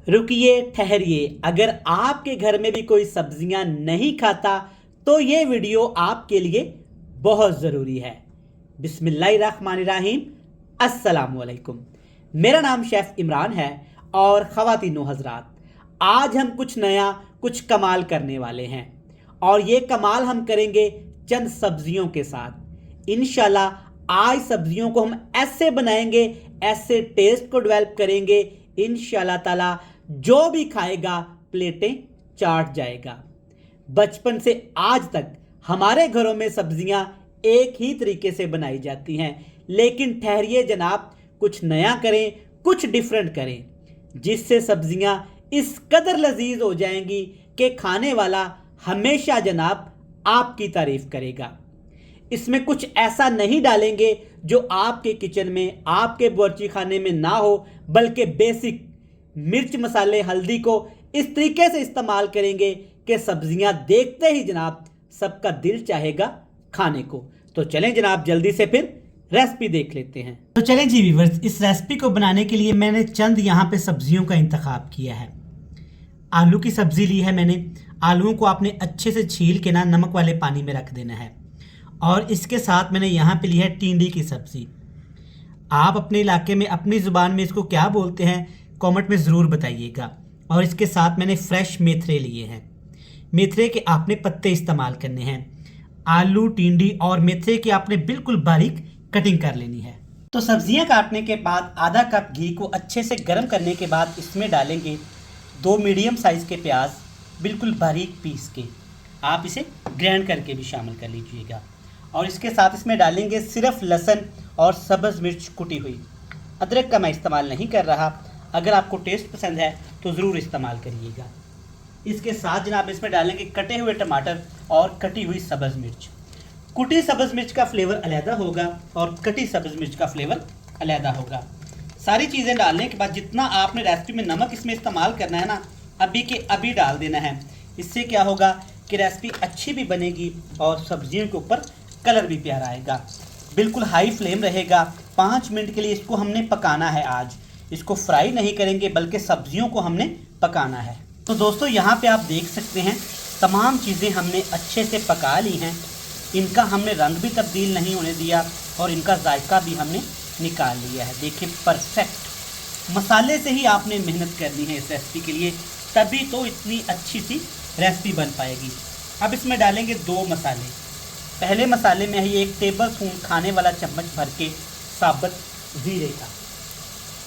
रुकिए ठहरिए, अगर आपके घर में भी कोई सब्जियां नहीं खाता तो ये वीडियो आपके लिए बहुत ज़रूरी है। बिस्मिल्लाहिर्रहमानिर्रहीम, अस्सलामुअलैकुम। मेरा नाम शेफ़ इमरान है और ख़वातीनो हज़रात, आज हम कुछ नया कुछ कमाल करने वाले हैं और ये कमाल हम करेंगे चंद सब्जियों के साथ। इंशाल्लाह आज सब्जियों को हम ऐसे बनाएंगे, ऐसे टेस्ट को डेवलप करेंगे, इंशाल्लाह ताला जो भी खाएगा प्लेटें चाट जाएगा। बचपन से आज तक हमारे घरों में सब्जियां एक ही तरीके से बनाई जाती हैं, लेकिन ठहरिए जनाब, कुछ नया करें, कुछ डिफरेंट करें, जिससे सब्जियां इस कदर लजीज हो जाएंगी कि खाने वाला हमेशा जनाब आपकी तारीफ करेगा। इसमें कुछ ऐसा नहीं डालेंगे जो आपके किचन में, आपके बावर्ची खाने में ना हो, बल्कि बेसिक मिर्च मसाले हल्दी को इस तरीके से इस्तेमाल करेंगे कि सब्जियां देखते ही जनाब सबका दिल चाहेगा खाने को। तो चलें जनाब जल्दी से फिर रेसिपी देख लेते हैं। तो चलें जी व्यूअर्स, इस रेसिपी को बनाने के लिए मैंने चंद यहाँ पे सब्जियों का इंतखाब किया है। आलू की सब्जी ली है मैंने। आलूओं को आपने अच्छे से छील के ना नमक वाले पानी में रख देना है। और इसके साथ मैंने यहाँ पे ली है टिंडी की सब्जी। आप अपने इलाके में अपनी ज़ुबान में इसको क्या बोलते हैं कमेंट में ज़रूर बताइएगा। और इसके साथ मैंने फ्रेश मेथरे लिए हैं। मेथरे के आपने पत्ते इस्तेमाल करने हैं। आलू, टिंडी और मेथरे की आपने बिल्कुल बारीक कटिंग कर लेनी है। तो सब्जियां काटने के बाद आधा कप घी को अच्छे से गर्म करने के बाद इसमें डालेंगे 2 मीडियम साइज़ के प्याज बिल्कुल बारीक पीस के। आप इसे ग्राइंड करके भी शामिल कर लीजिएगा। और इसके साथ इसमें डालेंगे सिर्फ लहसुन और सब्ज़ मिर्च कुटी हुई। अदरक का मैं इस्तेमाल नहीं कर रहा, अगर आपको टेस्ट पसंद है तो ज़रूर इस्तेमाल करिएगा। इसके साथ जनाब इसमें डालेंगे कटे हुए टमाटर और कटी हुई सब्ज़ मिर्च। कुटी सब्ज़ मिर्च का फ्लेवर अलहदा होगा और कटी सब्ज़ मिर्च का फ्लेवर अलहदा होगा। सारी चीज़ें डालने के बाद जितना आपने रेसिपी में नमक इसमें इस्तेमाल करना है ना, अभी के अभी डाल देना है। इससे क्या होगा कि रेसिपी अच्छी भी बनेगी और सब्जियों के ऊपर कलर भी प्यारा आएगा। बिल्कुल हाई फ्लेम रहेगा। 5 मिनट के लिए इसको हमने पकाना है। आज इसको फ्राई नहीं करेंगे बल्कि सब्जियों को हमने पकाना है। तो दोस्तों यहाँ पे आप देख सकते हैं तमाम चीज़ें हमने अच्छे से पका ली हैं। इनका हमने रंग भी तब्दील नहीं होने दिया और इनका जायका भी हमने निकाल लिया है। देखिए परफेक्ट। मसाले से ही आपने मेहनत करनी है इस रेसिपी के लिए, तभी तो इतनी अच्छी सी रेसिपी बन पाएगी। अब इसमें डालेंगे 2 मसाले। पहले मसाले में है 1 टेबल स्पून खाने वाला चम्मच भर के साबुत ज़ीरे का।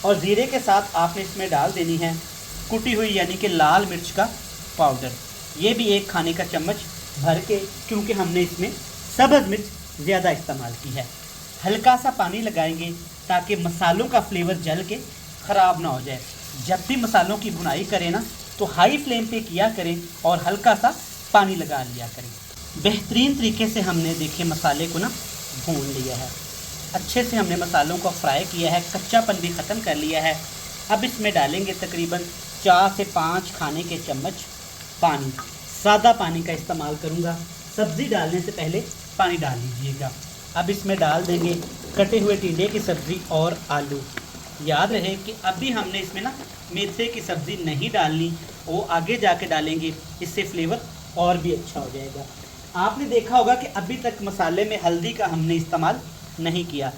और ज़ीरे के साथ आपने इसमें डाल देनी है कुटी हुई यानी कि लाल मिर्च का पाउडर। ये भी 1 खाने का चम्मच भर के, क्योंकि हमने इसमें सब्ज़ मिर्च ज़्यादा इस्तेमाल की है। हल्का सा पानी लगाएंगे ताकि मसालों का फ्लेवर जल के ख़राब ना हो जाए। जब भी मसालों की भुनाई करें ना तो हाई फ्लेम पे किया करें और हल्का सा पानी लगा लिया करें। बेहतरीन तरीके से हमने देखिए मसाले को ना भून लिया है। अच्छे से हमने मसालों को फ्राई किया है, कच्चापन भी ख़त्म कर लिया है। अब इसमें डालेंगे तकरीबन 4 से 5 खाने के चम्मच पानी। सादा पानी का इस्तेमाल करूँगा। सब्ज़ी डालने से पहले पानी डाल लीजिएगा। अब इसमें डाल देंगे कटे हुए टिंडे की सब्ज़ी और आलू। याद रहे कि अभी हमने इसमें ना मेथरे की सब्ज़ी नहीं डालनी, वो आगे जाके डालेंगे, इससे फ्लेवर और भी अच्छा हो जाएगा। आपने देखा होगा कि अभी तक मसाले में हल्दी का हमने इस्तेमाल नहीं किया।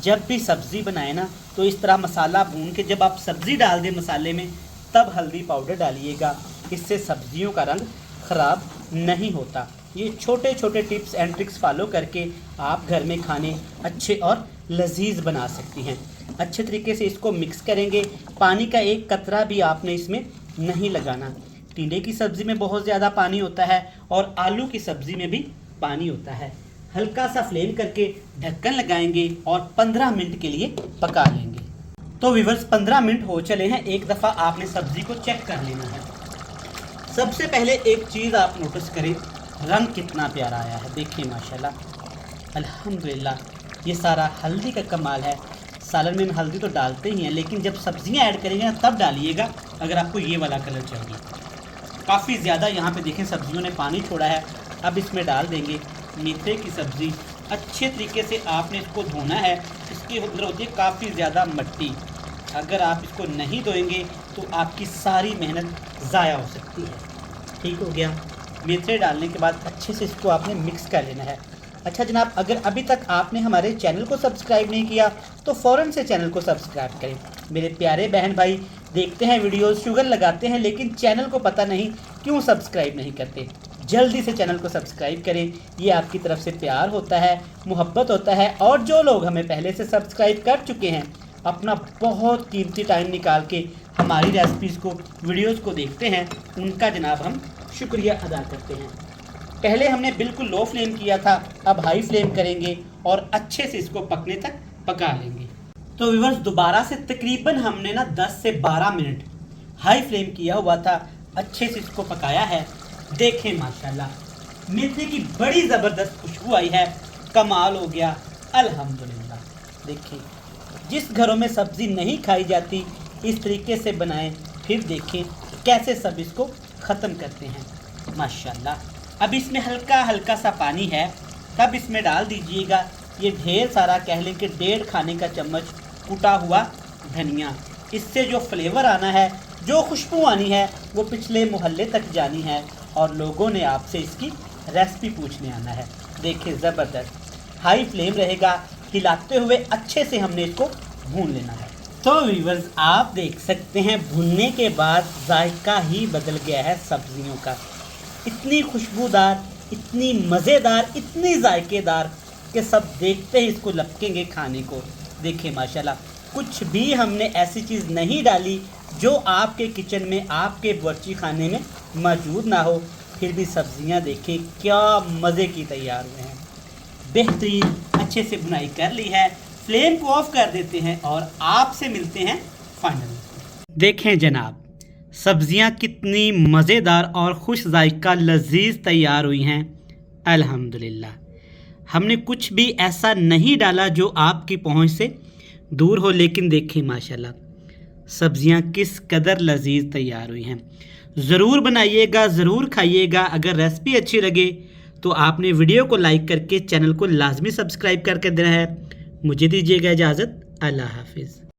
जब भी सब्ज़ी बनाए ना तो इस तरह मसाला भून के जब आप सब्ज़ी डाल दें मसाले में तब हल्दी पाउडर डालिएगा। इससे सब्जियों का रंग ख़राब नहीं होता। ये छोटे छोटे टिप्स एंड ट्रिक्स फॉलो करके आप घर में खाने अच्छे और लजीज बना सकती हैं। अच्छे तरीके से इसको मिक्स करेंगे। पानी का 1 कतरा भी आपने इसमें नहीं लगाना। टिंडे की सब्ज़ी में बहुत ज़्यादा पानी होता है और आलू की सब्ज़ी में भी पानी होता है। हल्का सा फ्लेम करके ढक्कन लगाएंगे और 15 मिनट के लिए पका लेंगे। तो व्यूअर्स 15 मिनट हो चले हैं। एक दफ़ा आपने सब्ज़ी को चेक कर लेना है। सबसे पहले एक चीज़ आप नोटिस करें, रंग कितना प्यारा आया है। देखिए माशाल्लाह अल्हम्दुलिल्लाह। ये सारा हल्दी का कमाल है। सालन में हल्दी तो डालते ही हैं, लेकिन जब सब्जियां ऐड करेंगे ना तब डालिएगा अगर आपको ये वाला कलर चाहिए। काफ़ी ज़्यादा यहाँ पे देखें सब्जियों ने पानी छोड़ा है। अब इसमें डाल देंगे मेथरे की सब्ज़ी। अच्छे तरीके से आपने इसको धोना है। इसके अंदर होती है काफ़ी ज़्यादा मिट्टी। अगर आप इसको नहीं धोएंगे तो आपकी सारी मेहनत ज़ाया हो सकती है। ठीक हो गया। मेथरे डालने के बाद अच्छे से इसको आपने मिक्स कर लेना है। अच्छा जनाब, अगर अभी तक आपने हमारे चैनल को सब्सक्राइब नहीं किया तो फ़ौरन से चैनल को सब्सक्राइब करें। मेरे प्यारे बहन भाई देखते हैं वीडियोस, शुगर लगाते हैं, लेकिन चैनल को पता नहीं क्यों सब्सक्राइब नहीं करते। जल्दी से चैनल को सब्सक्राइब करें, ये आपकी तरफ से प्यार होता है, मोहब्बत होता है। और जो लोग हमें पहले से सब्सक्राइब कर चुके हैं, अपना बहुत कीमती टाइम निकाल के हमारी रेसिपीज़ को, वीडियोज़ को देखते हैं, उनका जनाब हम शुक्रिया अदा करते हैं। पहले हमने बिल्कुल लो फ्लेम किया था, अब हाई फ्लेम करेंगे और अच्छे से इसको पकने तक पका लेंगे। तो व्यूअर्स दोबारा से तकरीबन हमने ना 10 से 12 मिनट हाई फ्लेम किया हुआ था, अच्छे से इसको पकाया है। देखें माशाल्लाह मेथी की बड़ी ज़बरदस्त खुशबू आई है, कमाल हो गया अल्हम्दुलिल्लाह। देखें जिस घरों में सब्ज़ी नहीं खाई जाती इस तरीके से बनाएं, फिर देखें कैसे सब इसको ख़त्म करते हैं माशाल्लाह। अब इसमें हल्का हल्का सा पानी है, तब इसमें डाल दीजिएगा ये ढेर सारा, कह लें कि 1.5 खाने का चम्मच कुटा हुआ धनिया। इससे जो फ्लेवर आना है, जो खुशबू आनी है, वो पिछले मोहल्ले तक जानी है और लोगों ने आपसे इसकी रेसिपी पूछने आना है। देखिए ज़बरदस्त हाई फ्लेम रहेगा, हिलाते हुए अच्छे से हमने इसको भून लेना है। तो व्यूअर्स आप देख सकते हैं भूनने के बाद जायका ही बदल गया है सब्जियों का। इतनी खुशबूदार, इतनी मज़ेदार, इतनी जायकेदार कि सब देखते ही इसको लपकेंगे खाने को। देखिए माशाल्लाह कुछ भी हमने ऐसी चीज़ नहीं डाली जो आपके किचन में, आपके बावर्ची खाने में मौजूद ना हो, फिर भी सब्जियां देखें क्या मज़े की तैयार हुए हैं। बेहतरीन अच्छे से बुनाई कर ली है। फ्लेम को ऑफ कर देते हैं और आपसे मिलते हैं फाइनल। देखें जनाब सब्जियां कितनी मज़ेदार और खुश जायका लजीज तैयार हुई हैं अल्हम्दुलिल्लाह। हमने कुछ भी ऐसा नहीं डाला जो आपकी पहुंच से दूर हो, लेकिन देखें माशाल्लाह सब्जियां किस कदर लजीज तैयार हुई हैं। ज़रूर बनाइएगा, ज़रूर खाइएगा। अगर रेसिपी अच्छी लगे तो आपने वीडियो को लाइक करके चैनल को लाजमी सब्सक्राइब करके देना है। मुझे दीजिएगा इजाज़त, अल्लाह हाफिज़।